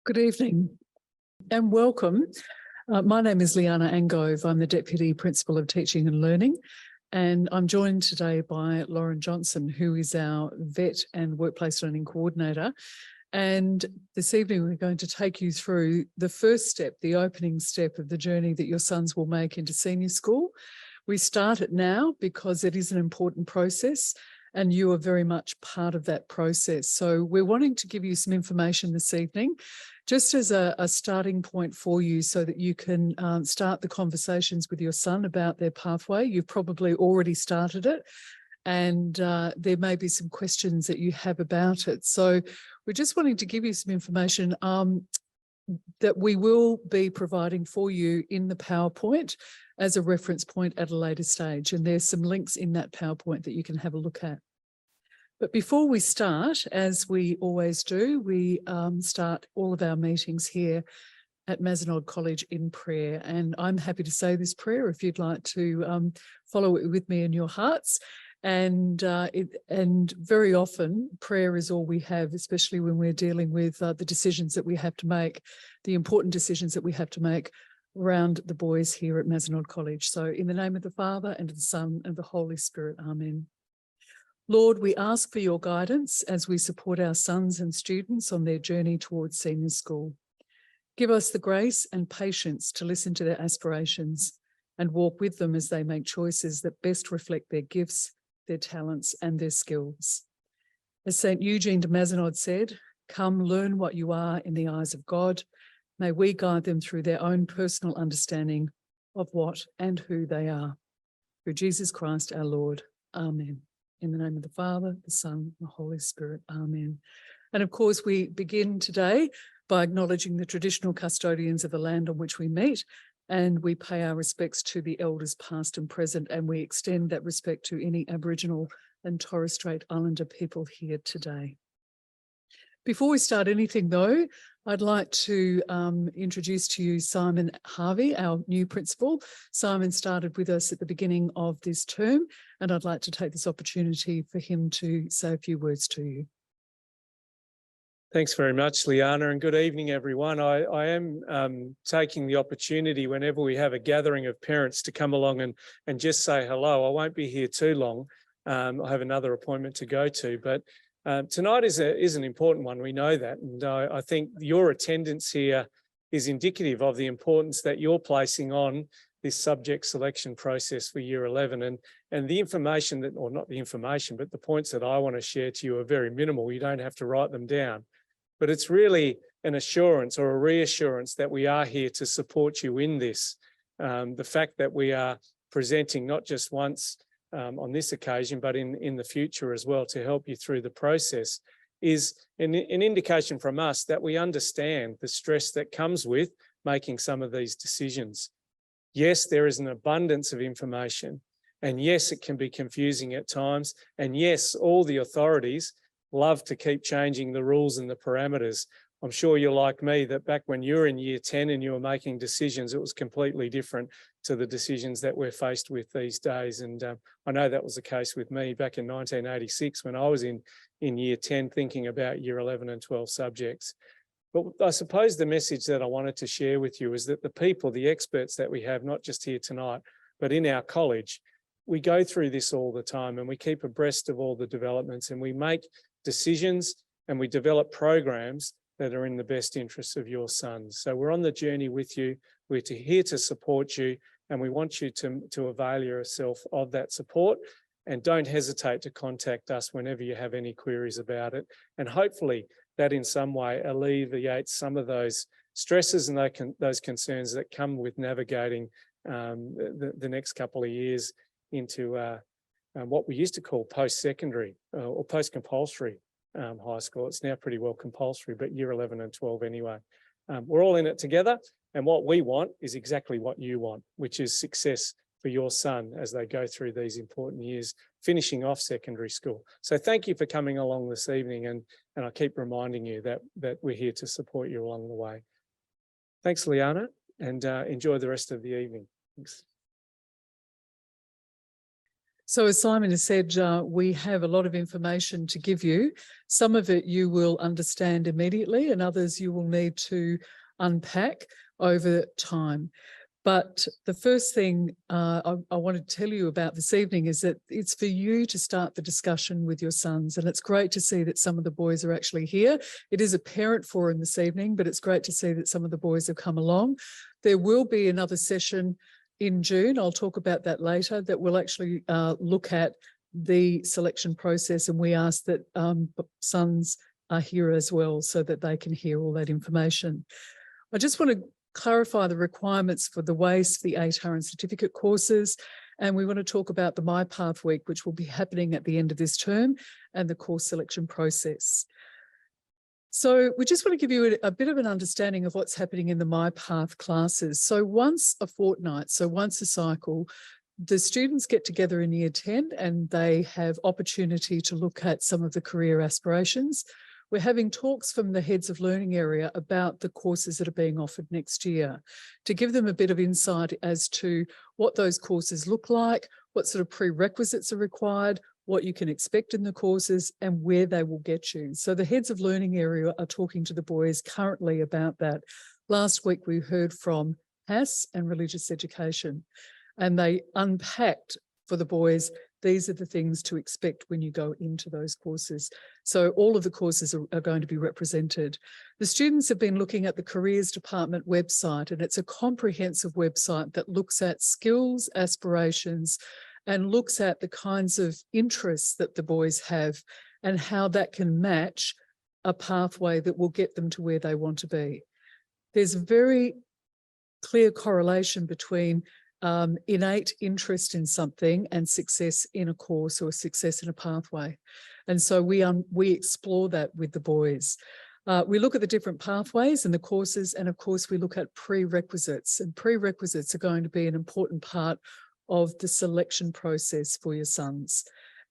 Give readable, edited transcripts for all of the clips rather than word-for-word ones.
Good evening and welcome. My name is Liana Angove. I'm the Deputy Principal of Teaching and Learning, and I'm joined today by Lauren Johnson, who is our Vet and Workplace Learning Coordinator. And this evening, we're going to take you through the first step, the opening step of the journey that your sons will make into senior school. We start it now because it is an important process, and you are very much part of that process. So we're wanting to give you some information this evening, just as a starting point for you so that you can start the conversations with your son about their pathway. You've probably already started it, and there may be some questions that you have about it. So we're just wanting to give you some information that we will be providing for you in the PowerPoint as a reference point at a later stage. And there's some links in that PowerPoint that you can have a look at. But before we start, as we always do, we start all of our meetings here at Mazenod College in prayer. And I'm happy to say this prayer if you'd like to follow it with me in your hearts. And very often prayer is all we have, especially when we're dealing with the decisions that we have to make, the important decisions that we have to make around the boys here at Mazenod College. So in the name of the Father and of the Son and the Holy Spirit, amen. Lord, we ask for your guidance as we support our sons and students on their journey towards senior school. Give us the grace and patience to listen to their aspirations and walk with them as they make choices that best reflect their gifts, their talents and their skills. As St. Eugene de Mazenod said, "Come learn what you are in the eyes of God. May we guide them through their own personal understanding of what and who they are. Through Jesus Christ our Lord. Amen." In the name of the Father, the Son, and the Holy Spirit. Amen. And of course, we begin today by acknowledging the traditional custodians of the land on which we meet, and we pay our respects to the elders past and present, and we extend that respect to any Aboriginal and Torres Strait Islander people here today. Before we start anything though, I'd like to introduce to you Simon Harvey, our new principal. Simon started with us at the beginning of this term, and I'd like to take this opportunity for him to say a few words to you. Thanks very much, Liana, and good evening, everyone. I am taking the opportunity whenever we have a gathering of parents to come along and just say hello. I won't be here too long. I have another appointment to go to, but tonight is an important one. We know that, and I think your attendance here is indicative of the importance that you're placing on this subject selection process for Year 11. And the information that, or not the information, but the points that I want to share to you are very minimal. You don't have to write them down. But it's really an assurance or a reassurance that we are here to support you in this. The fact that we are presenting not just once on this occasion, but in the future as well to help you through the process is an indication from us that we understand the stress that comes with making some of these decisions. Yes, there is an abundance of information, and yes, it can be confusing at times, and yes, all the authorities love to keep changing the rules and the parameters. I'm sure you're like me, that back when you were in Year 10 and you were making decisions, it was completely different to the decisions that we're faced with these days. And I know that was the case with me back in 1986 when I was in Year 10 thinking about Year 11 and 12 subjects. But I suppose the message that I wanted to share with you is that the people, the experts that we have, not just here tonight, but in our college, we go through this all the time and we keep abreast of all the developments and we make decisions and we develop programs that are in the best interests of your sons. So we're on the journey with you. We're here to support you, and we want you to avail yourself of that support. And don't hesitate to contact us whenever you have any queries about it. And hopefully that in some way alleviates some of those stresses and those concerns that come with navigating the next couple of years into what we used to call post-secondary or post-compulsory high school. It's now pretty well compulsory, but Year 11 and 12 anyway. We're all in it together, and what we want is exactly what you want, which is success for your son as they go through these important years, finishing off secondary school. So thank you for coming along this evening, and I keep reminding you that we're here to support you along the way. Thanks, Liana, and enjoy the rest of the evening. Thanks. So as Simon has said, we have a lot of information to give you. Some of it you will understand immediately and others you will need to unpack over time. But the first thing I want to tell you about this evening is that it's for you to start the discussion with your sons. And it's great to see that some of the boys are actually here. It is a parent forum this evening, but it's great to see that some of the boys have come along. There will be another session in June. I'll talk about that later, that will actually look at the selection process. And we ask that sons are here as well so that they can hear all that information. I just want to clarify the requirements for the WACE, the ATAR and certificate courses. And we want to talk about the MyPath week, which will be happening at the end of this term, and the course selection process. So we just want to give you a bit of an understanding of what's happening in the MyPath classes. So once a fortnight, so once a cycle, the students get together in year 10 and they have opportunity to look at some of the career aspirations. We're having talks from the heads of learning area about the courses that are being offered next year to give them a bit of insight as to what those courses look like, what sort of prerequisites are required, what you can expect in the courses and where they will get you. So the heads of learning area are talking to the boys currently about that. Last week we heard from HAS and religious education, and they unpacked for the boys, these are the things to expect when you go into those courses. So all of the courses are going to be represented. The students have been looking at the Careers Department website, and it's a comprehensive website that looks at skills, aspirations, and looks at the kinds of interests that the boys have and how that can match a pathway that will get them to where they want to be. There's a very clear correlation between innate interest in something and success in a course or success in a pathway. And so we explore that with the boys. We look at the different pathways and the courses, and of course we look at prerequisites, and prerequisites are going to be an important part of the selection process for your sons.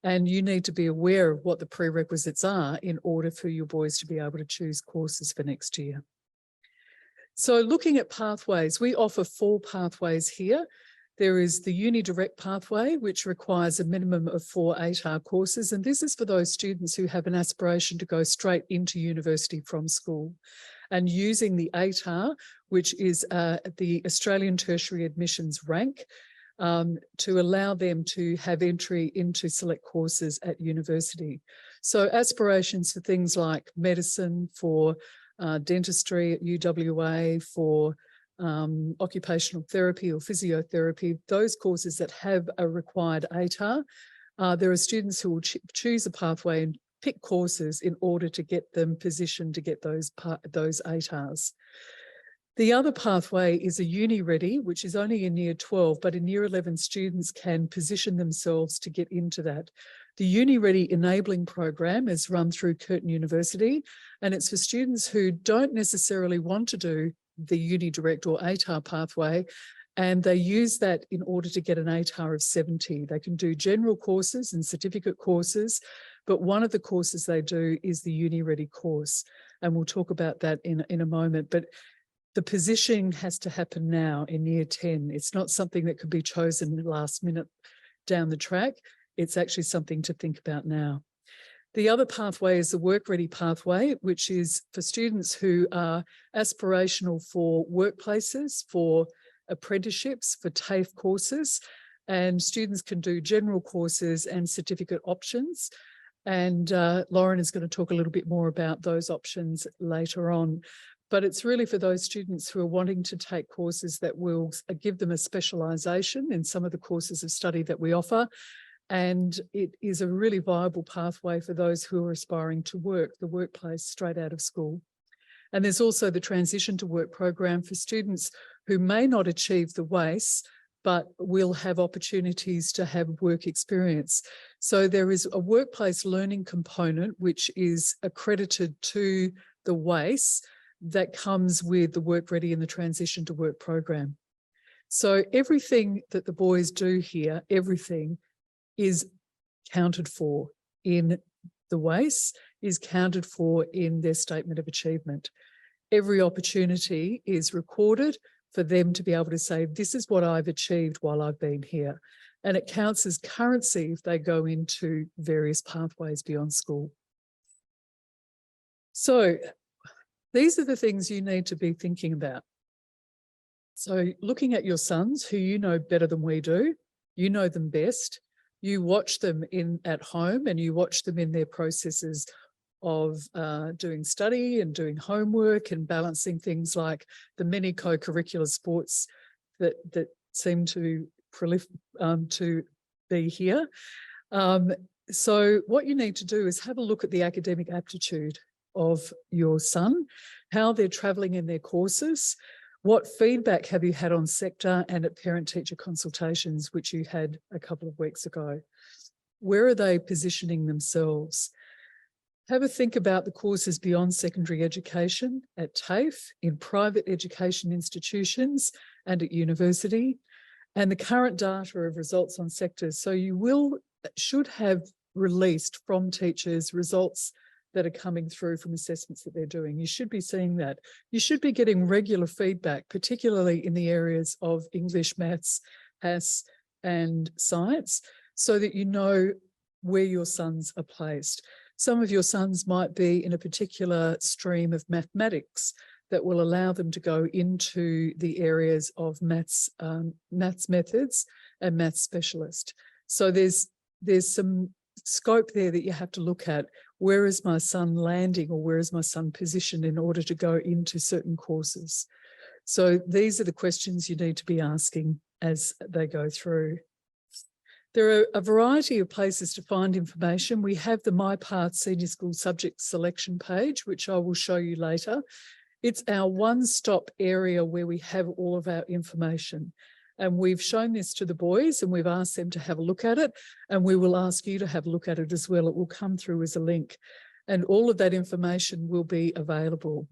And you need to be aware of what the prerequisites are in order for your boys to be able to choose courses for next year. So looking at pathways, we offer 4 pathways here. There is the Uni Direct pathway, which requires a minimum of 4 ATAR courses. And this is for those students who have an aspiration to go straight into university from school. And using the ATAR, which is the Australian Tertiary Admissions rank, to allow them to have entry into select courses at university. So aspirations for things like medicine, for dentistry at UWA, for occupational therapy or physiotherapy, those courses that have a required ATAR, there are students who will choose a pathway and pick courses in order to get them positioned to get those ATARs. The other pathway is a Uni Ready, which is only in year 12, but in year 11 students can position themselves to get into that. The Uni Ready Enabling Program is run through Curtin University, and it's for students who don't necessarily want to do the Uni Direct or ATAR pathway, and they use that in order to get an ATAR of 70. They can do general courses and certificate courses, but one of the courses they do is the Uni Ready course, and we'll talk about that in a moment. But the positioning has to happen now in year 10. It's not something that could be chosen last minute down the track. It's actually something to think about now. The other pathway is the Work Ready pathway, which is for students who are aspirational for workplaces, for apprenticeships, for TAFE courses, and students can do general courses and certificate options. And Lauren is going to talk a little bit more about those options later on. But it's really for those students who are wanting to take courses that will give them a specialisation in some of the courses of study that we offer. And it is a really viable pathway for those who are aspiring to work, the workplace straight out of school. And there's also the Transition to Work program for students who may not achieve the WACE, but will have opportunities to have work experience. So there is a workplace learning component, which is accredited to the WACE, that comes with the Work Ready and the Transition to Work program. So everything that the boys do here, everything is counted for in the WACE, is counted for in their statement of achievement. Every opportunity is recorded. for them to be able to say, this is what I've achieved while I've been here. And it counts as currency if they go into various pathways beyond school. So these are the things you need to be thinking about. So looking at your sons, who you know better than we do, you know them best, you watch them at home and you watch them in their processes of doing study and doing homework and balancing things like the many co-curricular sports that seem to be here. So what you need to do is have a look at the academic aptitude of your son, how they're travelling in their courses, what feedback have you had on sector and at parent-teacher consultations, which you had a couple of weeks ago. Where are they positioning themselves? Have a think about the courses beyond secondary education at TAFE, in private education institutions and at university, and the current data of results on sectors. So you should have released from teachers results that are coming through from assessments that they're doing. You should be seeing that. You should be getting regular feedback, particularly in the areas of English, maths, PAS, and science, so that you know where your sons are placed. Some of your sons might be in a particular stream of mathematics that will allow them to go into the areas of maths methods and maths specialist. So there's some scope there that you have to look at. Where is my son landing, or where is my son positioned in order to go into certain courses? So these are the questions you need to be asking as they go through. There are a variety of places to find information. We have the MyPath Senior School Subject Selection page, which I will show you later. It's our one-stop area where we have all of our information. And we've shown this to the boys and we've asked them to have a look at it, and we will ask you to have a look at it as well. It will come through as a link, and all of that information will be available.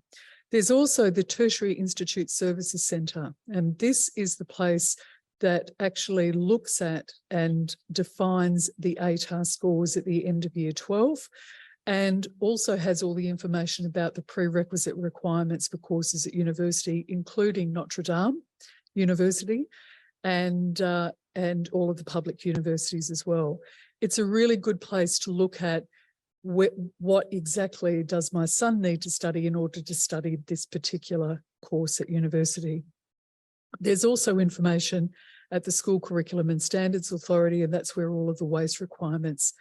There's also the Tertiary Institute Services Centre, and this is the place that actually looks at and defines the ATAR scores at the end of Year 12, and also has all the information about the prerequisite requirements for courses at university, including Notre Dame University and all of the public universities as well. It's a really good place to look at what exactly does my son need to study in order to study this particular course at university. There's also information at the School Curriculum and Standards Authority, and that's where all of the waste requirements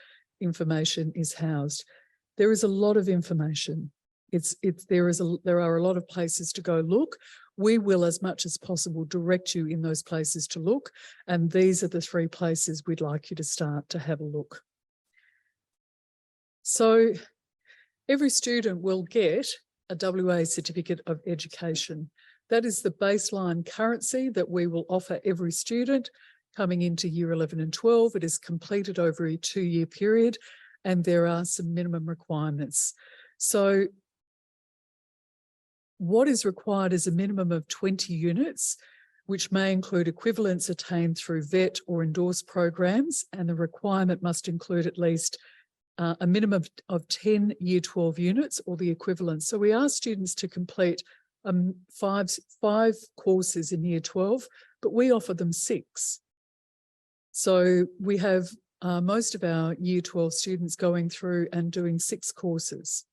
information is housed. There is a lot of information. There are a lot of places to go look. We will, as much as possible, direct you in those places to look, and these are the 3 places we'd like you to start to have a look. So every student will get a WA Certificate of Education. That is the baseline currency that we will offer every student coming into Year 11 and 12. It is completed over a 2-year period, and there are some minimum requirements. So what is required is a minimum of 20 units, which may include equivalents attained through VET or endorsed programs, and the requirement must include at least a minimum of 10 Year 12 units or the equivalent. So we ask students to complete 5 courses in Year 12, but we offer them 6. So we have most of our Year 12 students going through and doing 6 courses.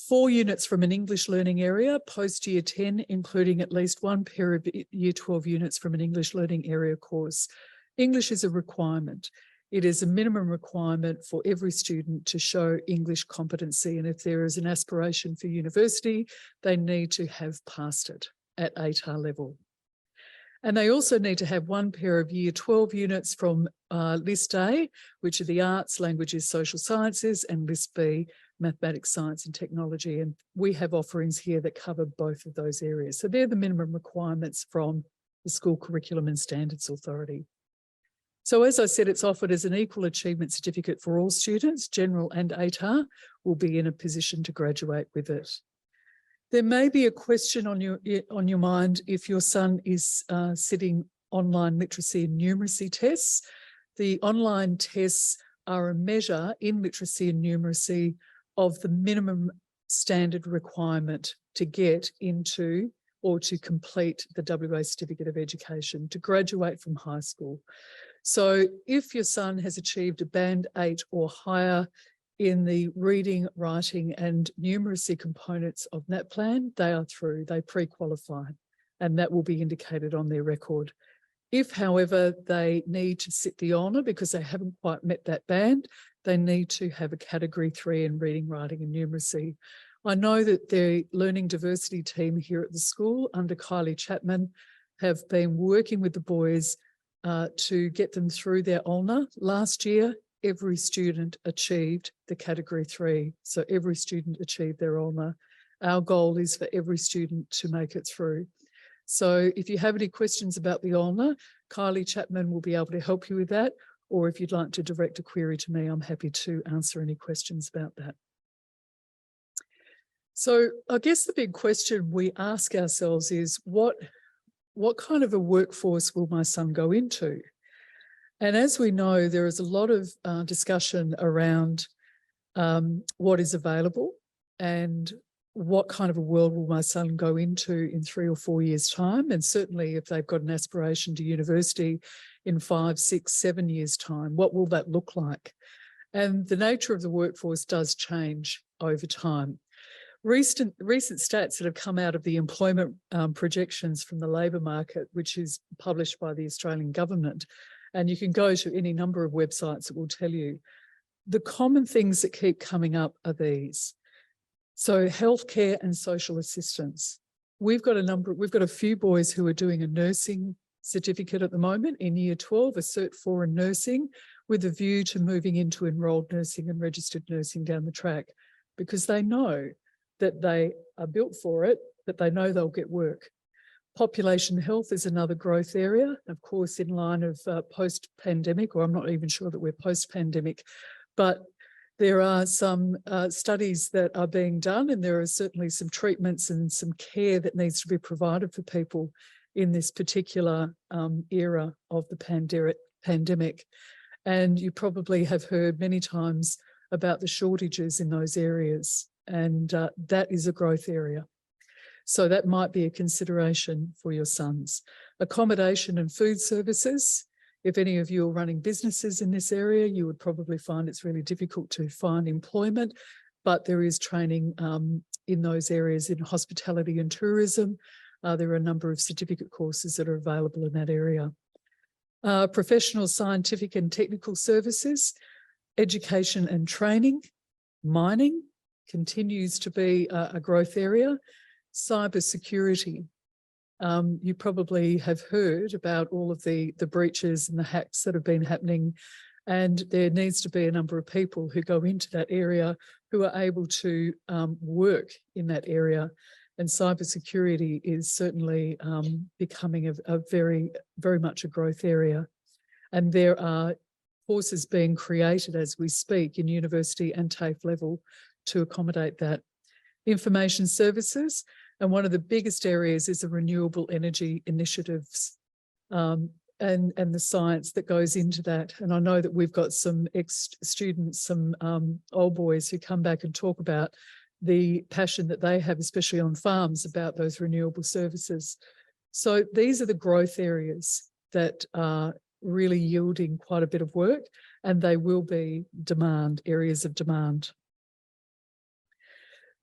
4 units from an English learning area post Year 10, including at least 1 pair of Year 12 units from an English learning area course. English is a requirement. It is a minimum requirement for every student to show English competency, and if there is an aspiration for university, they need to have passed it at ATAR level. And they also need to have 1 pair of Year 12 units from List A, which are the arts, languages, social sciences, and List B, mathematics, science and technology. And we have offerings here that cover both of those areas. So they're the minimum requirements from the School Curriculum and Standards Authority. So as I said, it's offered as an equal achievement certificate for all students. General and ATAR will be in a position to graduate with it. There may be a question on your mind if your son is sitting online literacy and numeracy tests. The online tests are a measure in literacy and numeracy of the minimum standard requirement to get into or to complete the WA Certificate of Education, to graduate from high school. So if your son has achieved a Band 8 or higher in the reading, writing and numeracy components of NAPLAN, they are through, they pre-qualify, and that will be indicated on their record. If, however, they need to sit the honour because they haven't quite met that band, they need to have a Category 3 in reading, writing and numeracy. I know that the Learning Diversity team here at the school under Kylie Chapman have been working with the boys to get them through their ULNA. Last year, every student achieved the Category 3. So every student achieved their ULNA. Our goal is for every student to make it through. So if you have any questions about the ULNA, Kylie Chapman will be able to help you with that. Or if you'd like to direct a query to me, I'm happy to answer any questions about that. So I guess the big question we ask ourselves is what kind of a workforce will my son go into? And as we know, there is a lot of discussion around what is available and what kind of a world will my son go into in 3 or 4 years' time. And certainly if they've got an aspiration to university in 5, 6, 7 years' time, what will that look like? And the nature of the workforce does change over time. Recent stats that have come out of the employment projections from the labour market, which is published by the Australian government, and you can go to any number of websites that will tell you, the common things that keep coming up are these. So healthcare and social assistance. We've got a few boys who are doing a nursing certificate at the moment in year 12, a Cert 4 in nursing, with a view to moving into enrolled nursing and registered nursing down the track, because they know that they are built for it, that they know they'll get work. Population health is another growth area, of course, in line of post-pandemic, or I'm not even sure that we're post-pandemic, but there are some studies that are being done, and there are certainly some treatments and some care that needs to be provided for people in this particular era of the pandemic. And you probably have heard many times about the shortages in those areas, and that is a growth area. So that might be a consideration for your sons. Accommodation and food services. If any of you are running businesses in this area, you would probably find it's really difficult to find employment, but there is training in those areas in hospitality and tourism. There are a number of certificate courses that are available in that area. Professional, scientific and technical services, education and training, mining continues to be a growth area. Cyber security. You probably have heard about all of the breaches and the hacks that have been happening, and there needs to be a number of people who go into that area who are able to work in that area. And cyber security is certainly becoming a very, very much a growth area. And there are courses being created as we speak in university and TAFE level to accommodate that. Information services, and one of the biggest areas is the renewable energy initiatives and the science that goes into that. And I know that we've got some ex-students, some old boys who come back and talk about the passion that they have, especially on farms, about those renewable services. So these are the growth areas that are really yielding quite a bit of work, and they will be areas of demand.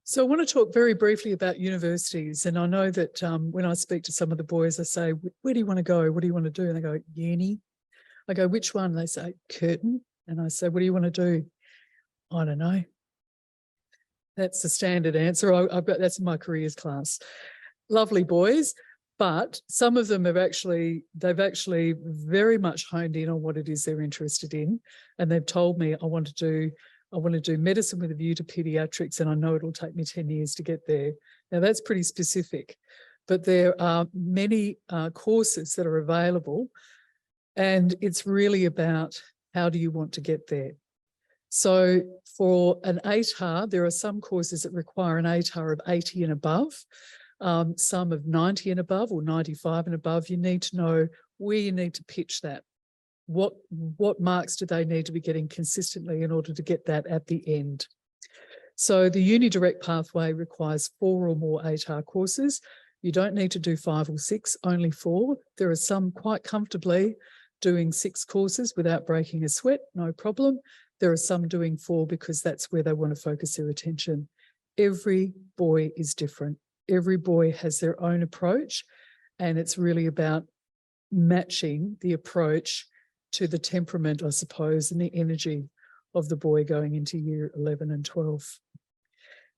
So I want to talk very briefly about universities. And I know that when I speak to some of the boys, I say, where do you want to go? What do you want to do? And they go, uni. I go, which one? And they say, Curtin. And I say, what do you want to do? I don't know. That's the standard answer. That's in my careers class. Lovely boys, but some of them they've actually very much honed in on what it is they're interested in. And they've told me, I want to do medicine with a view to pediatrics, and I know it'll take me 10 years to get there. Now that's pretty specific, but there are many courses that are available, and it's really about how do you want to get there. So for an ATAR, there are some courses that require an ATAR of 80 and above, some of 90 and above or 95 and above. You need to know where you need to pitch that. What marks do they need to be getting consistently in order to get that at the end? So the Uni Direct pathway requires 4 or more ATAR courses. You don't need to do 5 or 6, only 4. There are some quite comfortably doing 6 courses without breaking a sweat, no problem. There are some doing 4 because that's where they want to focus their attention. Every boy is different. Every boy has their own approach, and it's really about matching the approach to the temperament, I suppose, and the energy of the boy going into year 11 and 12.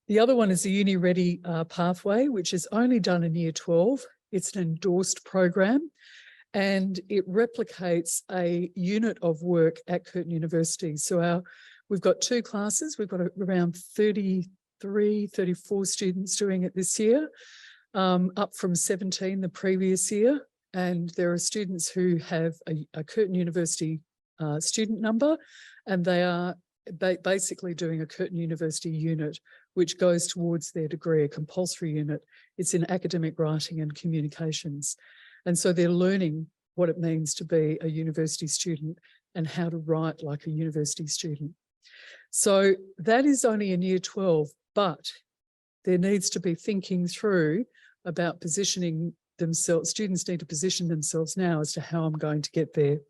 The other one is the Uni Ready pathway, which is only done in year 12. It's an endorsed program, and it replicates a unit of work at Curtin University. So we've got 2 classes. We've got around 33, 34 students doing it this year, up from 17 the previous year. And there are students who have a Curtin University student number, and they are basically doing a Curtin University unit, which goes towards their degree, a compulsory unit. It's in academic writing and communications. And so they're learning what it means to be a university student and how to write like a university student. So that is only in year 12, but there needs to be thinking through about positioning themselves. Students need to position themselves now as to how I'm going to get there.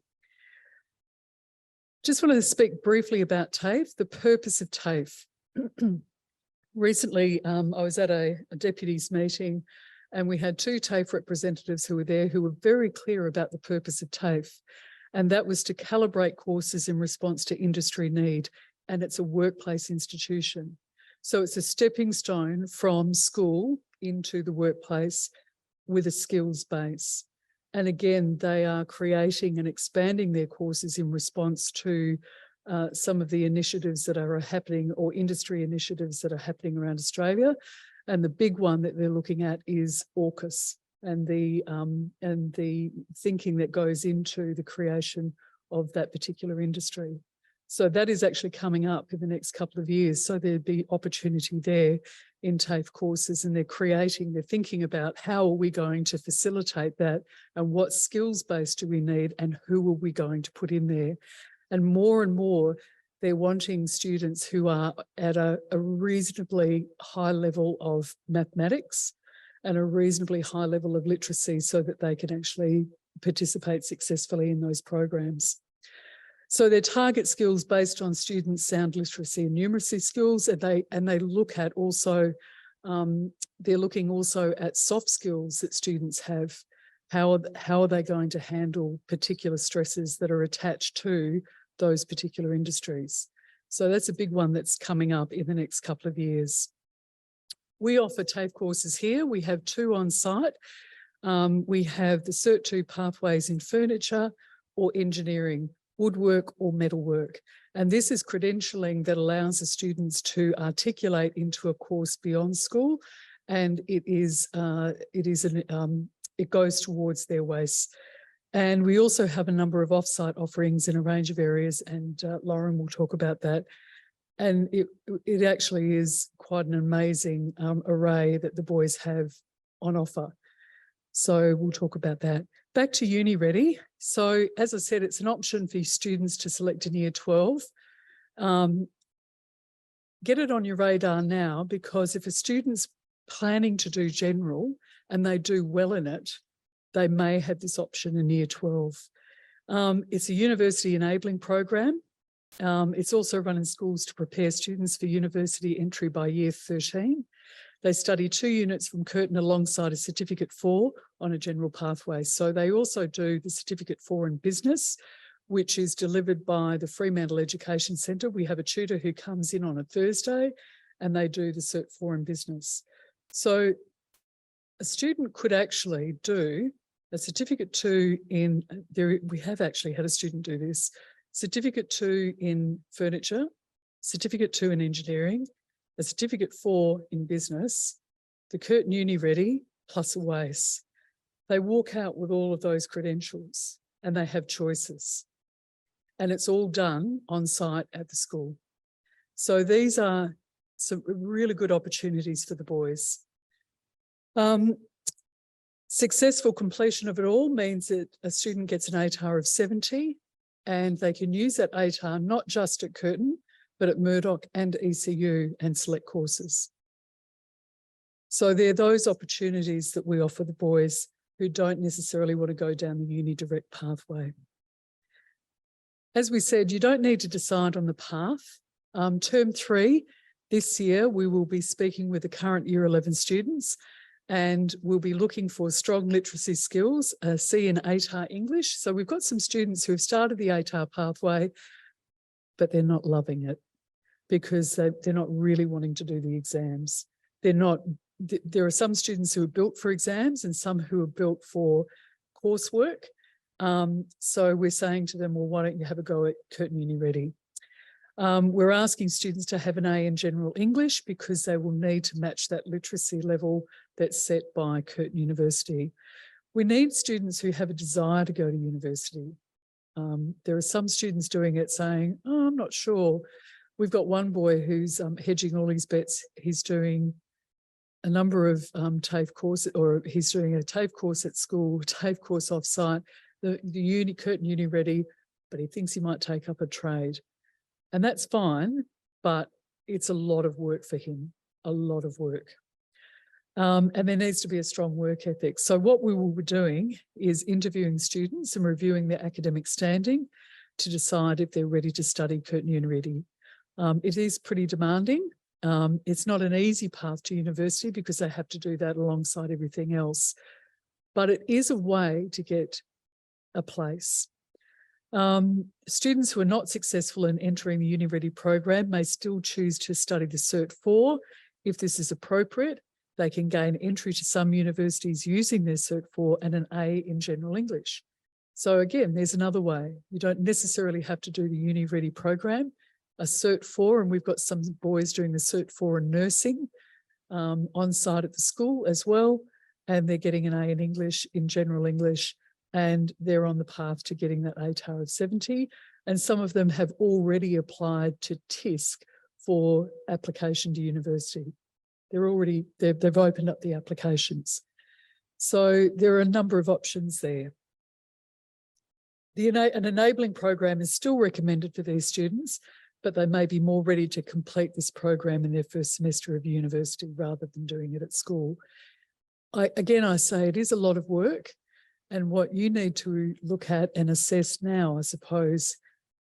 Just wanted to speak briefly about TAFE, the purpose of TAFE. Recently, I was at a deputies meeting, and we had 2 TAFE representatives who were there who were very clear about the purpose of TAFE, and that was to calibrate courses in response to industry need, and it's a workplace institution. So it's a stepping stone from school into the workplace with a skills base. And again, they are creating and expanding their courses in response to some of the initiatives that are happening, or industry initiatives that are happening around Australia. And the big one that they're looking at is AUKUS and the thinking that goes into the creation of that particular industry. So that is actually coming up in the next couple of years. So there'd be opportunity there in TAFE courses, and they're thinking about how are we going to facilitate that, and what skills base do we need, and who are we going to put in there. And more, they're wanting students who are at a reasonably high level of mathematics and a reasonably high level of literacy, so that they can actually participate successfully in those programs. So their target skills based on students' sound literacy and numeracy skills, and they look at also, they're looking also at soft skills that students have. How are they going to handle particular stresses that are attached to those particular industries? So that's a big one that's coming up in the next couple of years. We offer TAFE courses here. We have 2 on site. We have the Cert 2 pathways in furniture or engineering, woodwork or metalwork. And this is credentialing that allows the students to articulate into a course beyond school. And it goes towards their WACE. And we also have a number of offsite offerings in a range of areas, and Lauren will talk about that. And it actually is quite an amazing array that the boys have on offer. So we'll talk about that. Back to Uni Ready. So as I said, it's an option for students to select in year 12. Get it on your radar now, because if a student's planning to do general and they do well in it, they may have this option in year 12. It's a university enabling program. It's also run in schools to prepare students for university entry by year 13. They study 2 units from Curtin alongside a Certificate 4 on a general pathway. So they also do the Certificate 4 in business, which is delivered by the Fremantle Education Centre. We have a tutor who comes in on a Thursday, and they do the Cert 4 in business. So a student could actually do a Certificate 2 in, we have actually had a student do this, Certificate 2 in furniture, Certificate 2 in engineering, a Certificate 4 in business, the Curtin Uni Ready, plus a WACE. They walk out with all of those credentials, and they have choices. And it's all done on site at the school. So these are some really good opportunities for the boys. Successful completion of it all means that a student gets an ATAR of 70, and they can use that ATAR not just at Curtin, but at Murdoch and ECU and select courses. So there are those opportunities that we offer the boys who don't necessarily want to go down the uni direct pathway. As we said, you don't need to decide on the path. Term 3, this year, we will be speaking with the current Year 11 students, and we'll be looking for strong literacy skills, a C in ATAR English. So we've got some students who have started the ATAR pathway, but they're not loving it because they're not really wanting to do the exams. There are some students who are built for exams and some who are built for coursework. So we're saying to them, well, why don't you have a go at Curtin Uni Ready? We're asking students to have an A in General English because they will need to match that literacy level that's set by Curtin University. We need students who have a desire to go to university. There are some students doing it saying, oh, I'm not sure. We've got one boy who's hedging all his bets. He's doing a number of TAFE courses, or he's doing a TAFE course at school, TAFE course off-site, the Curtin Uni Ready, but he thinks he might take up a trade. And that's fine, but it's a lot of work for him, a lot of work. And there needs to be a strong work ethic. So what we will be doing is interviewing students and reviewing their academic standing to decide if they're ready to study Curtin Uni Ready. It is pretty demanding. It's not an easy path to university because they have to do that alongside everything else. But it is a way to get a place. Students who are not successful in entering the Uni Ready program may still choose to study the Cert 4. If this is appropriate, they can gain entry to some universities using their Cert 4 and an A in General English. So again, there's another way. You don't necessarily have to do the Uni Ready program. A Cert 4, and we've got some boys doing the Cert 4 in nursing on site at the school as well, and they're getting an A in English, in General English, and they're on the path to getting that ATAR of 70. And some of them have already applied to TISC for application to university. They've opened up the applications. So there are a number of options there. An enabling program is still recommended for these students, but they may be more ready to complete this program in their first semester of university rather than doing it at school. I say it is a lot of work, and what you need to look at and assess now, I suppose,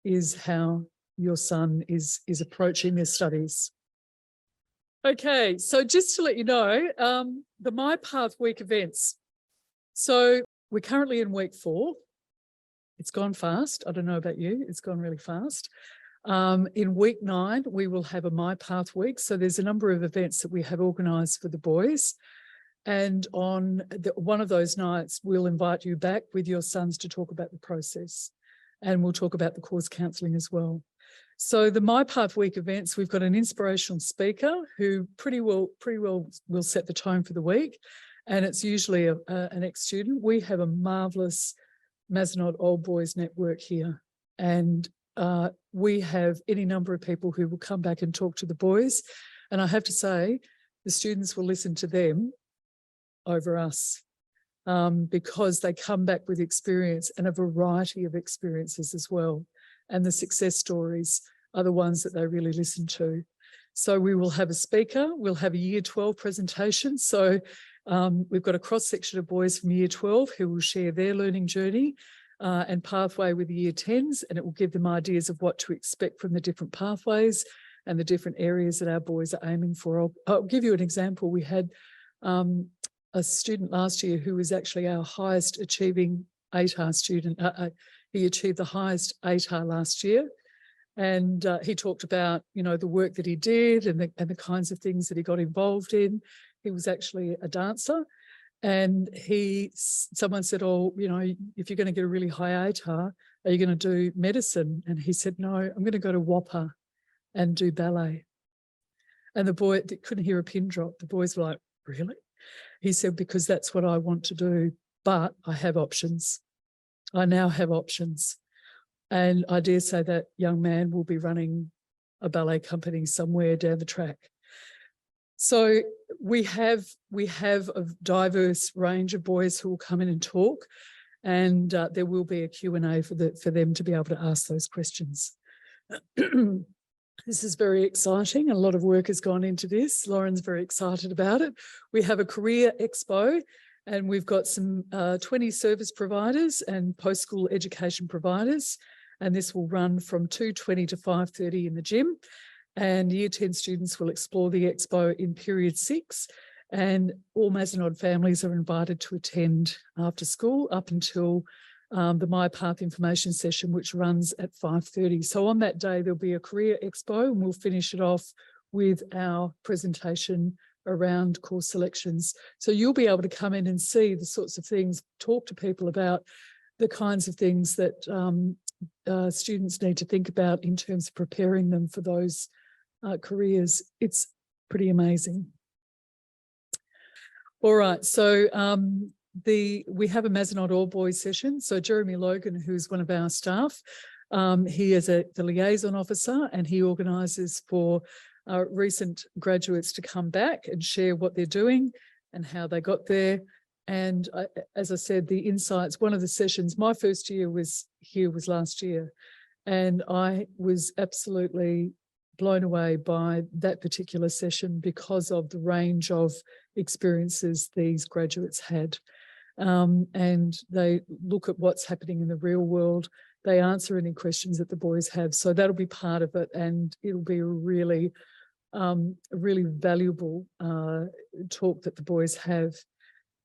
is how your son is approaching their studies. Okay, so just to let you know, the MyPath Week events. So we're currently in week 4. It's gone fast. I don't know about you, it's gone really fast. In week 9, we will have a MyPath Week. So there's a number of events that we have organised for the boys. And on one of those nights, we'll invite you back with your sons to talk about the process. And we'll talk about the course counselling as well. So the MyPath Week events, we've got an inspirational speaker who pretty well will set the tone for the week. And it's usually an ex-student. We have a marvellous Mazenod Old Boys network here. And we have any number of people who will come back and talk to the boys. And I have to say, the students will listen to them over us because they come back with experience and a variety of experiences as well. And the success stories are the ones that they really listen to. So we will have a speaker, we'll have a Year 12 presentation. So we've got a cross-section of boys from Year 12 who will share their learning journey and pathway with the Year 10s, and it will give them ideas of what to expect from the different pathways and the different areas that our boys are aiming for. I'll give you an example. We had a student last year who was actually our highest achieving ATAR student. He achieved the highest ATAR last year. And he talked about, the work that he did and the kinds of things that he got involved in. He was actually a dancer. And someone said, oh, if you're going to get a really high ATAR, are you going to do medicine? And he said, no, I'm going to go to WAPA and do ballet. And the boy couldn't hear a pin drop. The boys were like, really? He said, because that's what I want to do, but I have options. I now have options. And I dare say that young man will be running a ballet company somewhere down the track. So we have a diverse range of boys who will come in and talk, and there will be a Q&A for them to be able to ask those questions. This is very exciting. A lot of work has gone into this. Lauren's very excited about it. We have a career expo and we've got some 20 service providers and post-school education providers. And this will run from 2:20 to 5:30 in the gym. And Year 10 students will explore the expo in period 6. And all Mazenod families are invited to attend after school up until the MyPath information session, which runs at 5:30. So on that day, there'll be a career expo and we'll finish it off with our presentation around course selections. So you'll be able to come in and see the sorts of things, talk to people about the kinds of things that students need to think about in terms of preparing them for those careers. It's pretty amazing. All right, so we have a Mazenod All Boys session. So Jeremy Logan, who's one of our staff, he is the liaison officer and he organises for recent graduates to come back and share what they're doing and how they got there. And as I said, the insights, one of the sessions, my first year was last year, and I was absolutely blown away by that particular session because of the range of experiences these graduates had. And they look at what's happening in the real world. They answer any questions that the boys have. So that'll be part of it, and it'll be a really valuable talk that the boys have.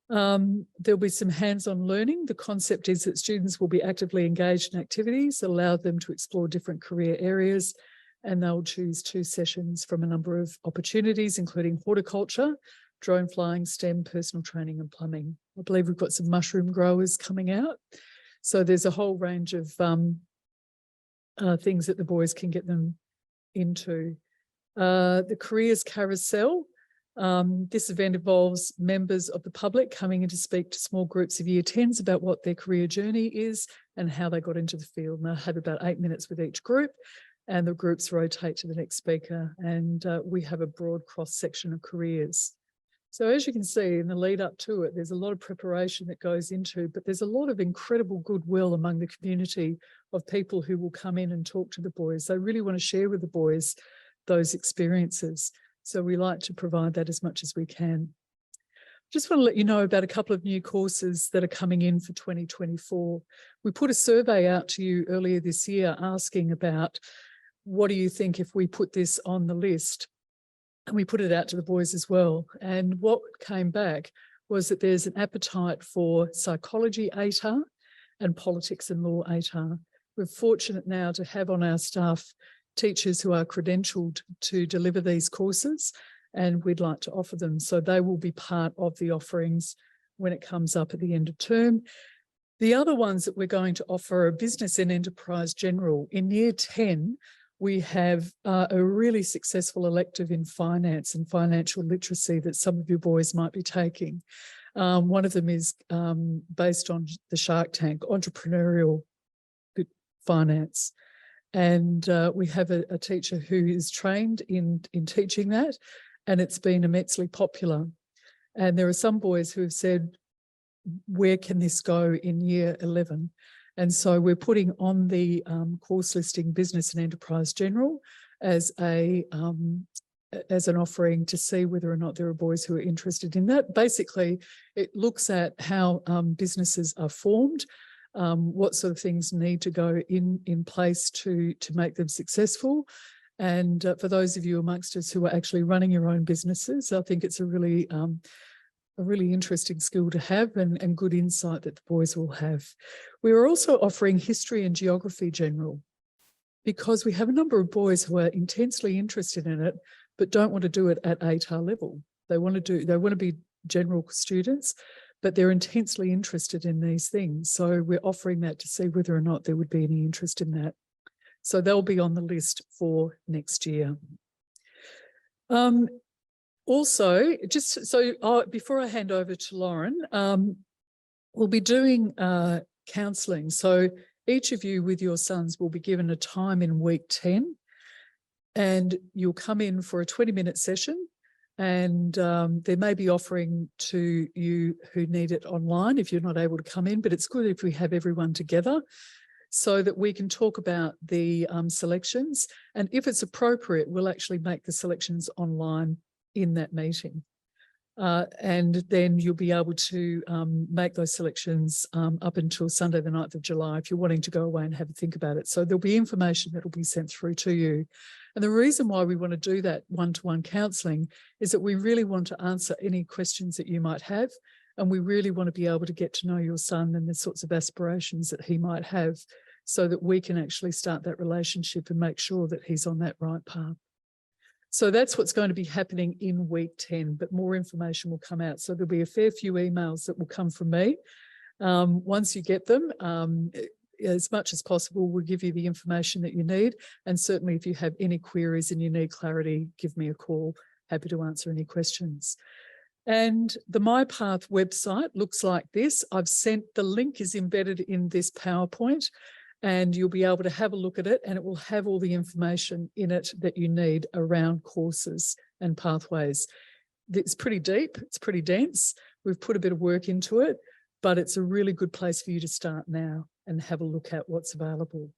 There'll be some hands-on learning. The concept is that students will be actively engaged in activities that allow them to explore different career areas, and they'll choose 2 sessions from a number of opportunities, including horticulture, drone flying, STEM, personal training and plumbing. I believe we've got some mushroom growers coming out. So there's a whole range of things that the boys can get them into. The Careers Carousel. This event involves members of the public coming in to speak to small groups of Year 10s about what their career journey is and how they got into the field. And they'll have about 8 minutes with each group, and the groups rotate to the next speaker. And we have a broad cross-section of careers. So as you can see in the lead up to it, there's a lot of preparation that goes into, but there's a lot of incredible goodwill among the community of people who will come in and talk to the boys. They really want to share with the boys those experiences. So we like to provide that as much as we can. Just want to let you know about a couple of new courses that are coming in for 2024. We put a survey out to you earlier this year asking about what do you think if we put this on the list? And we put it out to the boys as well. And what came back was that there's an appetite for psychology ATAR and politics and law ATAR. We're fortunate now to have on our staff teachers who are credentialed to deliver these courses, and we'd like to offer them. So they will be part of the offerings when it comes up at the end of term. The other ones that we're going to offer are Business and Enterprise General. In Year 10, we have a really successful elective in finance and financial literacy that some of your boys might be taking. One of them is based on the Shark Tank, entrepreneurial finance. And we have a teacher who is trained in teaching that, and it's been immensely popular. And there are some boys who have said, where can this go in Year 11? And so we're putting on the course listing Business and Enterprise General as an offering to see whether or not there are boys who are interested in that. Basically, it looks at how businesses are formed, what sort of things need to go in place to make them successful. And for those of you amongst us who are actually running your own businesses, I think it's a really interesting skill to have and good insight that the boys will have. We are also offering History and Geography General because we have a number of boys who are intensely interested in it, but don't want to do it at ATAR level. They want to be general students, but they're intensely interested in these things. So we're offering that to see whether or not there would be any interest in that. So they'll be on the list for next year. Also, just so before I hand over to Lauren, we'll be doing counselling. So each of you with your sons will be given a time in week 10, and you'll come in for a 20-minute session, and there may be offering to you who need it online if you're not able to come in, but it's good if we have everyone together. so that we can talk about the selections. And if it's appropriate, we'll actually make the selections online in that meeting. And then you'll be able to make those selections up until Sunday, the 9th of July, if you're wanting to go away and have a think about it. So there'll be information that will be sent through to you. And the reason why we want to do that one-to-one counselling is that we really want to answer any questions that you might have. And we really want to be able to get to know your son and the sorts of aspirations that he might have, so that we can actually start that relationship and make sure that he's on that right path. So that's what's going to be happening in week 10, but more information will come out. So there'll be a fair few emails that will come from me. Once you get them, as much as possible, we'll give you the information that you need. And certainly if you have any queries and you need clarity, give me a call. Happy to answer any questions. And the MyPath website looks like this. I've sent, the link is embedded in this PowerPoint, and you'll be able to have a look at it, and it will have all the information in it that you need around courses and pathways. It's pretty deep, it's pretty dense. We've put a bit of work into it, but it's a really good place for you to start now and have a look at what's available.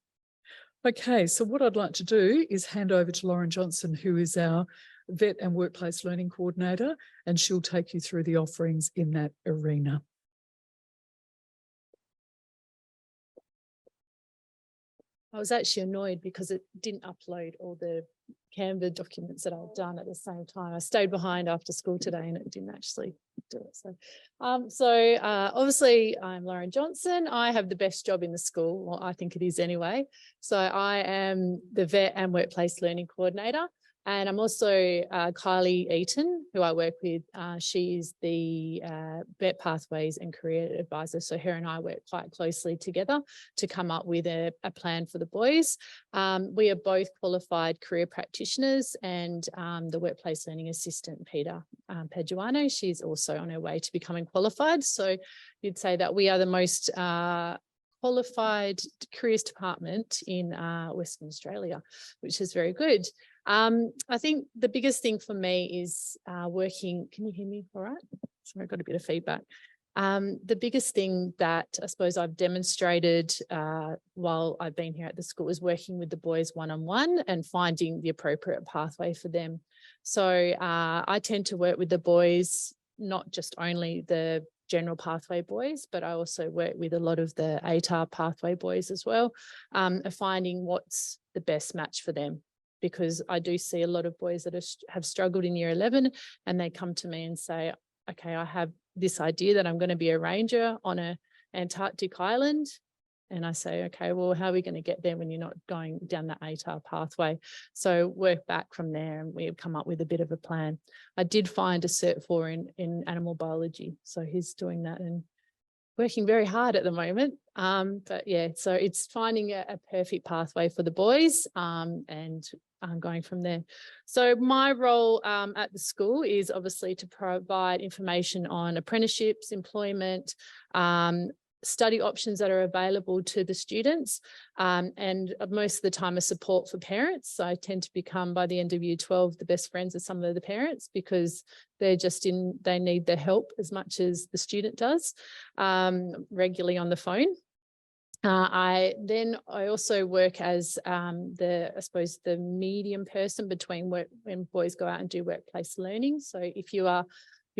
Okay, so what I'd like to do is hand over to Lauren Johnson, who is our Vet and Workplace Learning Coordinator, and she'll take you through the offerings in that arena. I was actually annoyed because it didn't upload all the Canva documents that I'd done at the same time. I stayed behind after school today and it didn't actually do it. So, obviously I'm Lauren Johnson. I have the best job in the school. Well, I think it is anyway. So I am the Vet and Workplace Learning Coordinator. And I'm also Kylie Eaton, who I work with. She's the Vet Pathways and Career Advisor. So her and I work quite closely together to come up with a plan for the boys. We are both qualified career practitioners, and the Workplace Learning Assistant, Peter Paduano, she's also on her way to becoming qualified. So you'd say that we are the most qualified careers department in Western Australia, which is very good. I think the biggest thing for me is working. Can you hear me all right? Sorry, I got a bit of feedback. The biggest thing that I suppose I've demonstrated while I've been here at the school is working with the boys one-on-one and finding the appropriate pathway for them. So I tend to work with the boys, not just only the general pathway boys, but I also work with a lot of the ATAR pathway boys as well, finding what's the best match for them. Because I do see a lot of boys that have struggled in year 11, and they come to me and say, okay, I have this idea that I'm going to be a ranger on an Antarctic island. And I say, okay, well, how are we going to get there when you're not going down the ATAR pathway? So work back from there, and we've come up with a bit of a plan. I did find a Cert 4 in animal biology. So he's doing that and working very hard at the moment. But yeah, so it's finding a perfect pathway for the boys, and going from there. So my role at the school is obviously to provide information on apprenticeships, employment, study options that are available to the students, and most of the time a support for parents. So I tend to become, by the end of year 12, the best friends of some of the parents, because they're they need the help as much as the student does, regularly on the phone. I also work as I suppose the medium person between when boys go out and do workplace learning. So if your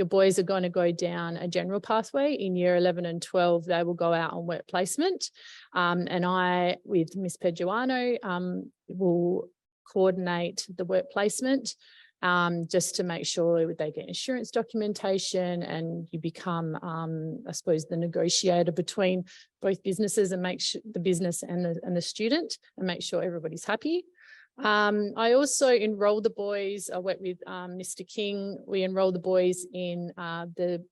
boys are going to go down a general pathway in year 11 and 12, they will go out on work placement. And I, with Miss Paduano, will coordinate the work placement, just to make sure they get insurance documentation, and you become, I suppose, the negotiator between both businesses, and make sure the business and the student, and make sure everybody's happy. I also enroll the boys. I work with Mr. King. We enroll the boys in the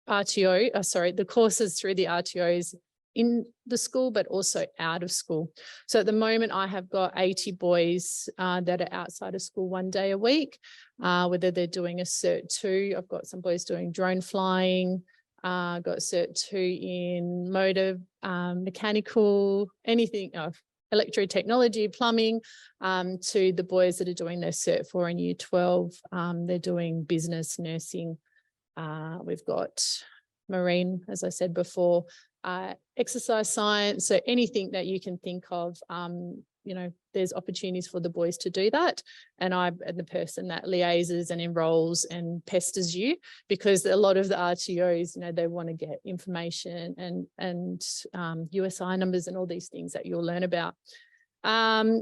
RTO, the courses through the RTOs in the school, but also out of school. So at the moment, I have got 80 boys that are outside of school 1 day a week, whether they're doing a Cert 2. I've got some boys doing drone flying, got Cert 2 in motor, mechanical, anything, electrotechnology, plumbing, to the boys that are doing their Cert 4 in year 12. They're doing business, nursing. We've got marine, as I said before, exercise science, so anything that you can think of. There's opportunities for the boys to do that. And I'm the person that liaises and enrolls and pesters you, because a lot of the RTOs, they want to get information and USI numbers and all these things that you'll learn about.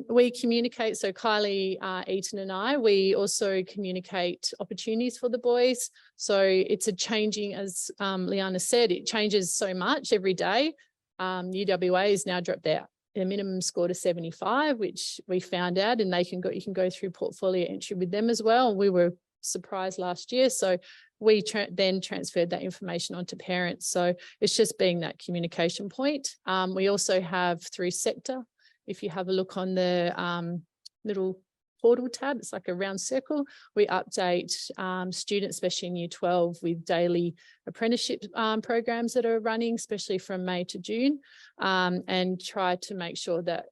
We communicate, so Kylie, Eaton and I, we also communicate opportunities for the boys. So it's a changing, as Liana said, it changes so much every day. UWA has now dropped their minimum score to 75, which we found out, and you can go through portfolio entry with them as well. We were surprised last year. So we then transferred that information onto parents. So it's just being that communication point. We also have through sector. If you have a look on the little portal tab, it's like a round circle. We update students, especially in year 12, with daily apprenticeship programs that are running, especially from May to June, and try to make sure that,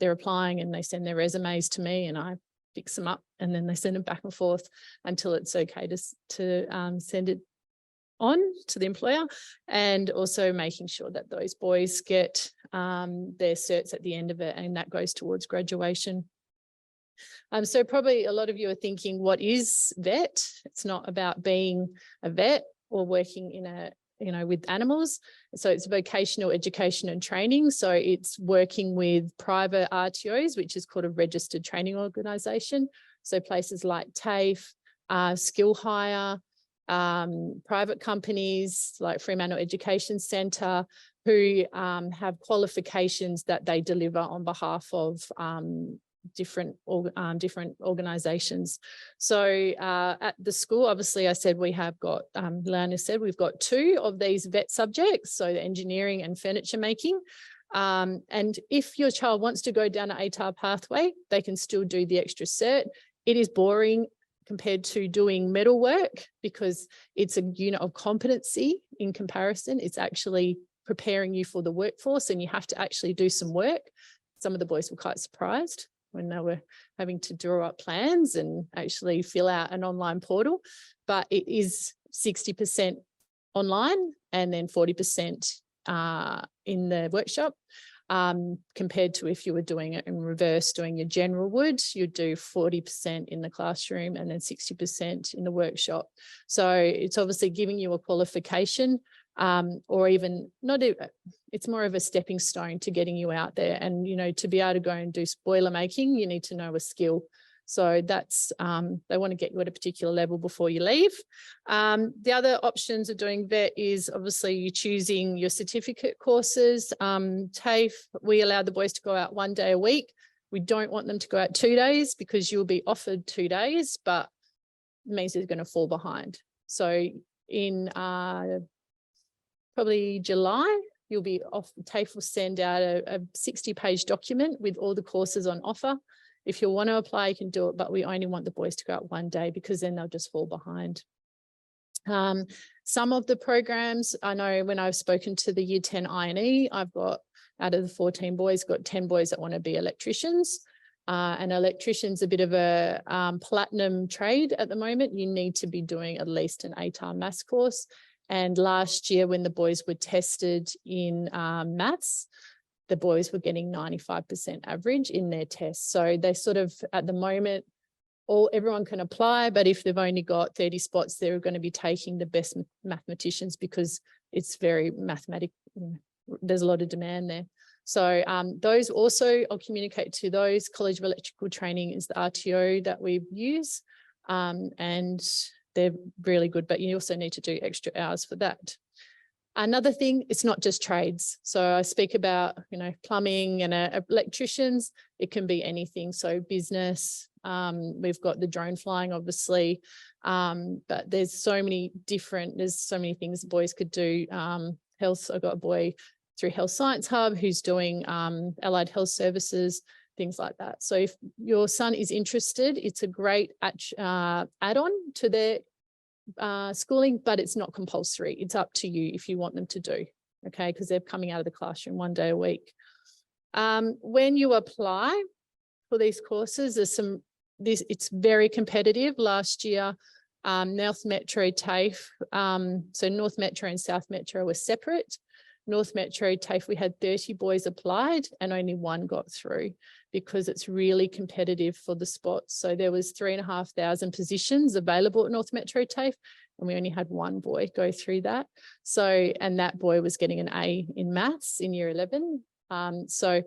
they're applying and they send their resumes to me and I fix them up, and then they send them back and forth until it's okay to send it on to the employer, and also making sure that those boys get their certs at the end of it, and that goes towards graduation. So probably a lot of you are thinking, what is vet? It's not about being a vet or working in with animals. So it's vocational education and training. So it's working with private RTOs, which is called a registered training organisation. So places like TAFE, Skill Hire, private companies like Fremantle Education Centre, who have qualifications that they deliver on behalf of different organisations. So at the school, obviously I said we have got, Lana said, we've got 2 of these vet subjects, so the engineering and furniture making. And if your child wants to go down an ATAR pathway, they can still do the extra cert. It is boring compared to doing metal work, because it's a unit of competency in comparison. It's actually preparing you for the workforce, and you have to actually do some work. Some of the boys were quite surprised when they were having to draw up plans and actually fill out an online portal, but it is 60% online and then 40% in the workshop, compared to if you were doing it in reverse, doing your general would, you'd do 40% in the classroom and then 60% in the workshop. So it's obviously giving you a qualification, or even not, it's more of a stepping stone to getting you out there. And, to be able to go and do spoiler making, you need to know a skill. So that's, they want to get you at a particular level before you leave. The other options of doing vet is obviously you choosing your certificate courses. TAFE, we allow the boys to go out 1 day a week. We don't want them to go out 2 days, because you'll be offered 2 days, but it means they're going to fall behind. So in probably July, you'll be off. TAFE will send out a 60-page document with all the courses on offer. If you want to apply, you can do it, but we only want the boys to go out 1 day, because then they'll just fall behind. Some of the programs, I know when I've spoken to the Year 10 INE, I've got, out of the 14 boys, got 10 boys that want to be electricians. And electrician's a bit of a platinum trade at the moment. You need to be doing at least an ATAR maths course. And last year, when the boys were tested in maths, the boys were getting 95% average in their tests. So they sort of, at the moment, everyone can apply, but if they've only got 30 spots, they're going to be taking the best mathematicians, because it's very mathematical. There's a lot of demand there. So those also, I'll communicate to those. College of Electrical Training is the RTO that we use, and they're really good, but you also need to do extra hours for that. Another thing, it's not just trades. So I speak about, plumbing and electricians. It can be anything. So business, we've got the drone flying, obviously, but there's so many things the boys could do. Health, I've got a boy through Health Science Hub who's doing allied health services, things like that. So if your son is interested, it's a great add-on to their schooling, but it's not compulsory. It's up to you if you want them to do, okay, because they're coming out of the classroom 1 day a week. When you apply for these courses, it's very competitive. Last year, North Metro TAFE, so North Metro and South Metro were separate. North Metro TAFE, we had 30 boys applied and only one got through because it's really competitive for the spots. So there was 3,500 positions available at North Metro TAFE and we only had one boy go through that. So, and that boy was getting an A in maths in year 11. So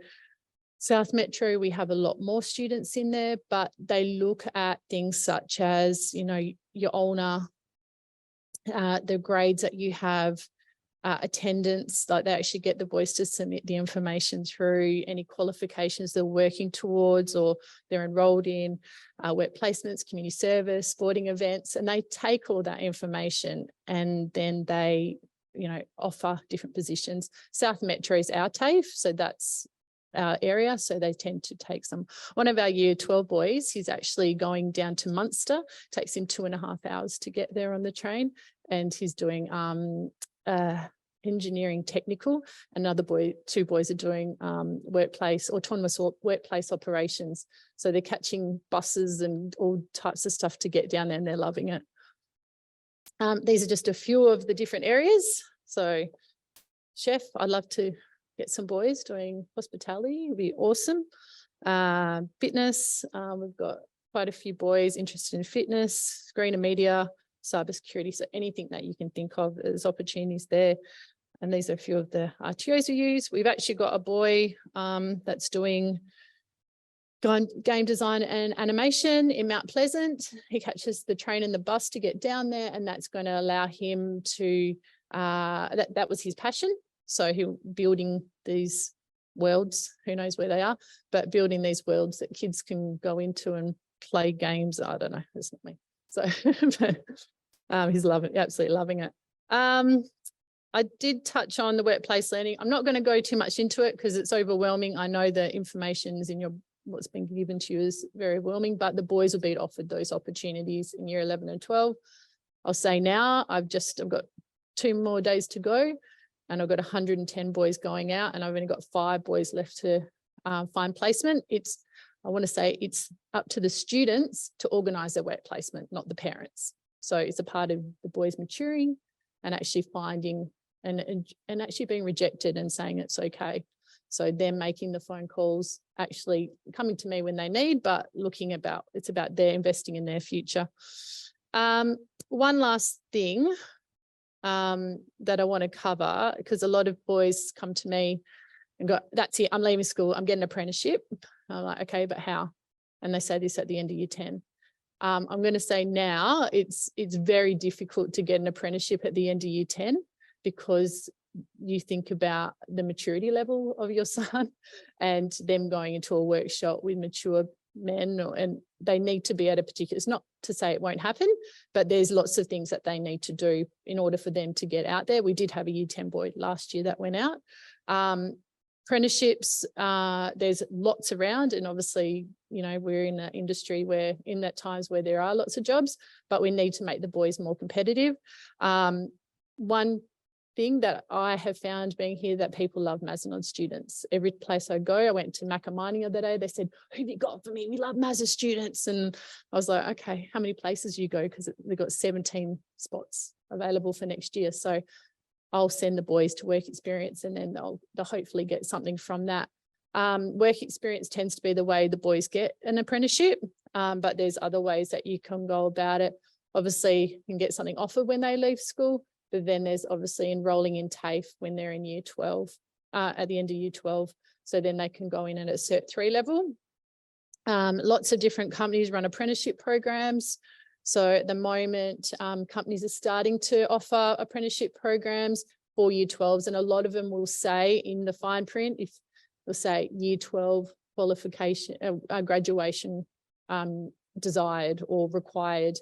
South Metro, we have a lot more students in there, but they look at things such as, you know, your owner, the grades that you have, attendance, like they actually get the boys to submit the information through any qualifications they're working towards or they're enrolled in, work placements, community service, sporting events, and they take all that information and then they, you know, offer different positions. South Metro is our TAFE, so that's our area, so they tend to take some. One of our year 12 boys, he's actually going down to Munster, takes him 2.5 hours to get there on the train, and he's doing engineering technical. Another boy, 2 boys are doing autonomous workplace operations. So they're catching buses and all types of stuff to get down there and they're loving it. These are just a few of the different areas. So chef, I'd love to get some boys doing hospitality, it'd be awesome. Fitness, we've got quite a few boys interested in fitness, screen and media, cybersecurity, so anything that you can think of, there's opportunities there. And these are a few of the RTOs we use. We've actually got a boy that's doing game design and animation in Mount Pleasant. He catches the train and the bus to get down there, and that's going to allow him to, that was his passion. So he'll building these worlds, who knows where they are, but building these worlds that kids can go into and play games. I don't know, it's not me. So he's absolutely loving it. I did touch on the workplace learning. I'm not going to go too much into it because it's overwhelming. I know the information is in what's been given to you is very overwhelming, but the boys will be offered those opportunities in year 11 and 12. I'll say now, I've got 2 more days to go and I've got 110 boys going out and I've only got 5 boys left to find placement. I want to say it's up to the students to organise their work placement, not the parents. So it's a part of the boys maturing and actually finding and actually being rejected and saying it's okay. So they're making the phone calls, actually coming to me when they need, but it's about their investing in their future. One last thing that I want to cover, because a lot of boys come to me and go, that's it, I'm leaving school, I'm getting an apprenticeship. I'm like, okay, but how? And they say this at the end of year 10. I'm going to say now it's very difficult to get an apprenticeship at the end of year 10 because you think about the maturity level of your son and them going into a workshop with mature men, and they need to be at a particular, it's not to say it won't happen, but there's lots of things that they need to do in order for them to get out there. We did have a year 10 boy last year that went out. Apprenticeships, there's lots around, and obviously, you know, we're in an industry where in that times where there are lots of jobs, but we need to make the boys more competitive. One thing that I have found being here, that people love Mazenod students. Every place I go, I went to Macca Mining the other day, they said, who have you got for me? We love Mazza students. And I was like, okay, how many places you go? Because they've got 17 spots available for next year. So I'll send the boys to work experience and then they'll hopefully get something from that. Work experience tends to be the way the boys get an apprenticeship, but there's other ways that you can go about it. Obviously, you can get something offered when they leave school, but then there's obviously enrolling in TAFE when they're in year 12, at the end of year 12. So then they can go in at a Cert 3 level. Lots of different companies run apprenticeship programs. So at the moment, companies are starting to offer apprenticeship programs for year 12s, and a lot of them will say in the fine print, if they'll say year 12 qualification, graduation desired or required.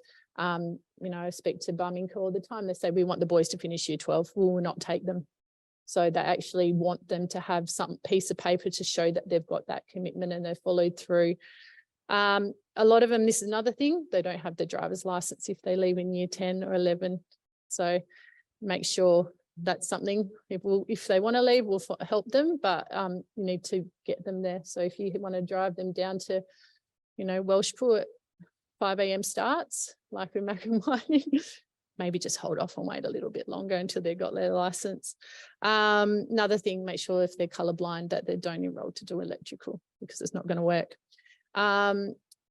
You know, I speak to Bumming all the time. They say, we want the boys to finish year 12. We will not take them. So they actually want them to have some piece of paper to show that they've got that commitment and they've followed through. A lot of them, this is another thing, they don't have the driver's license if they leave in year 10 or 11. So make sure that's something, if they want to leave, we'll help them, but you need to get them there. So if you want to drive them down to, you know, Welshpool at 5 a.m. starts, like in Macca Mining, maybe just hold off and wait a little bit longer until they've got their license. Another thing, make sure if they're colourblind that they don't enroll to do electrical, because it's not going to work.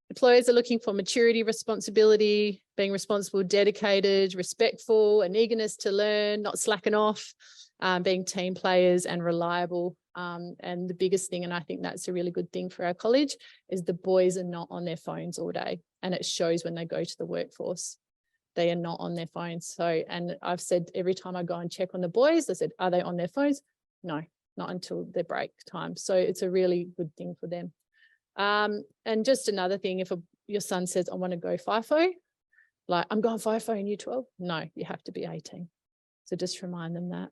Employers are looking for maturity, responsibility, being responsible, dedicated, respectful, an eagerness to learn, not slacking off, being team players and reliable. And the biggest thing, and I think that's a really good thing for our college, is the boys are not on their phones all day. And it shows when they go to the workforce. They are not on their phones. So, and I've said every time I go and check on the boys, I said, are they on their phones? No, not until their break time. So it's a really good thing for them. And just another thing, if your son says, I want to go FIFO, like I'm going FIFO in year 12. No, you have to be 18. So just remind them that.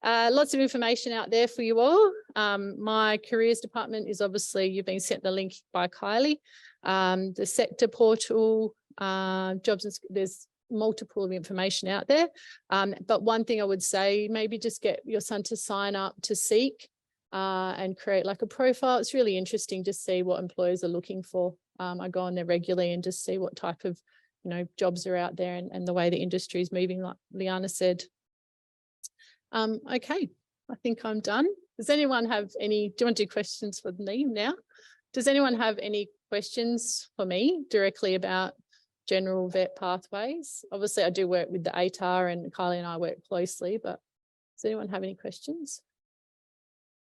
Lots of information out there for you all. My careers department is obviously, you've been sent the link by Kylie. The sector portal, jobs, and there's multiple of information out there. But one thing I would say, maybe just get your son to sign up to Seek and create like a profile. It's really interesting to see what employers are looking for. I go on there regularly and just see what type of, jobs are out there and the way the industry is moving, like Liana said. Okay, I think I'm done. Does anyone have any, do you want to do questions for me now? Does anyone have any questions for me directly about general vet pathways? Obviously, I do work with the ATAR and Kylie and I work closely, but does anyone have any questions?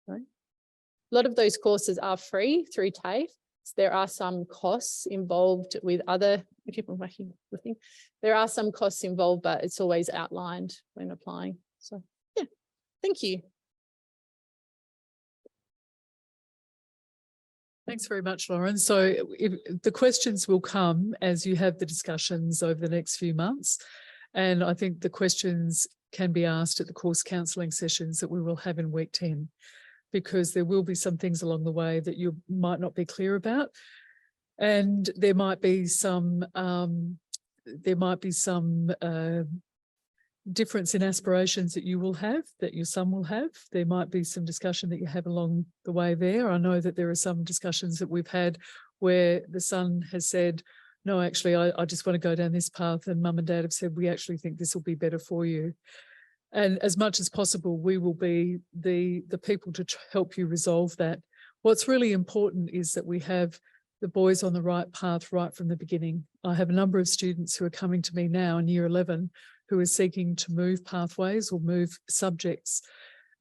No? A lot of those courses are free through TAFE. There are some costs involved with other, I keep on whacking the thing. There are some costs involved, but it's always outlined when applying. So yeah, thank you. Thanks very much, Lauren. So the questions will come as you have the discussions over the next few months. And I think the questions can be asked at the course counselling sessions that we will have in week 10, because there will be some things along the way that you might not be clear about. And there might be some difference in aspirations that you will have, that your son will have. There might be some discussion that you have along the way there. I know that there are some discussions that we've had where the son has said, no, actually, I just want to go down this path, and mum and dad have said, we actually think this will be better for you. And as much as possible, we will be the people to help you resolve that. What's really important is that we have the boys on the right path right from the beginning. I have a number of students who are coming to me now in year 11 who are seeking to move pathways or move subjects.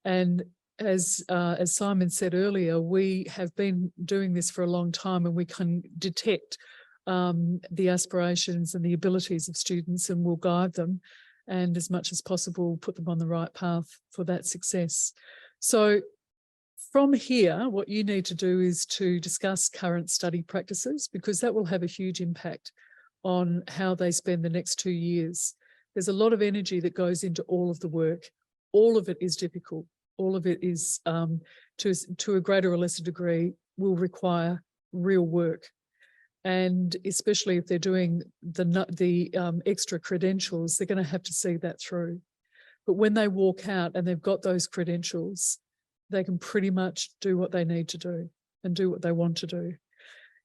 And as Simon said earlier, we have been doing this for a long time, and we can detect the aspirations and the abilities of students, and we'll guide them, and as much as possible put them on the right path for that success. So from here, what you need to do is to discuss current study practices, because that will have a huge impact on how they spend the next 2 years. There's a lot of energy that goes into all of the work. All of it is difficult. All of it is, to a greater or lesser degree, will require real work. And especially if they're doing the extra credentials, they're going to have to see that through. But when they walk out and they've got those credentials, they can pretty much do what they need to do and do what they want to do.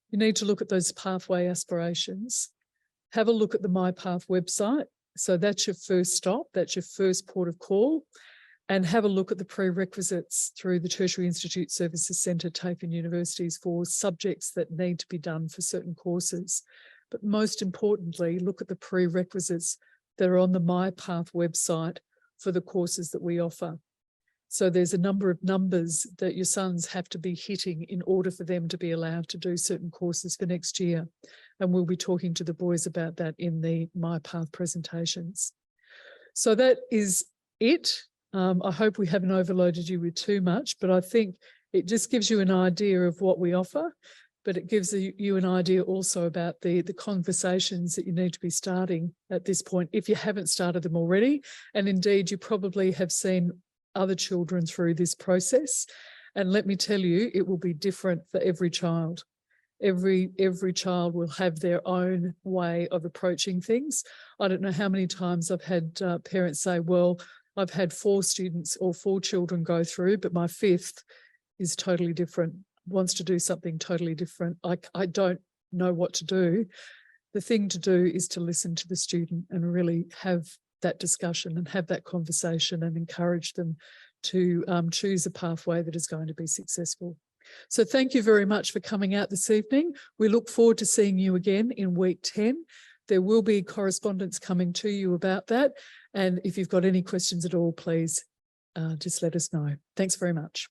You need to look at those pathway aspirations. Have a look at the MyPath website. So that's your first stop. That's your first port of call. And have a look at the prerequisites through the Tertiary Institute Services Centre, TAFE and universities for subjects that need to be done for certain courses. But most importantly, look at the prerequisites that are on the MyPath website for the courses that we offer. So there's a number of numbers that your sons have to be hitting in order for them to be allowed to do certain courses for next year. And we'll be talking to the boys about that in the MyPath presentations. So that is it. I hope we haven't overloaded you with too much, but I think it just gives you an idea of what we offer, but it gives you an idea also about the conversations that you need to be starting at this point, if you haven't started them already. And indeed, you probably have seen other children through this process. And let me tell you, it will be different for every child. Every child will have their own way of approaching things. I don't know how many times I've had parents say, well, I've had 4 students or 4 children go through, but my 5th is totally different, wants to do something totally different. I don't know what to do. the thing to do is to listen to the student and really have that discussion and have that conversation and encourage them to choose a pathway that is going to be successful. So thank you very much for coming out this evening. We look forward to seeing you again in week 10. There will be correspondence coming to you about that. And if you've got any questions at all, please just let us know. Thanks very much.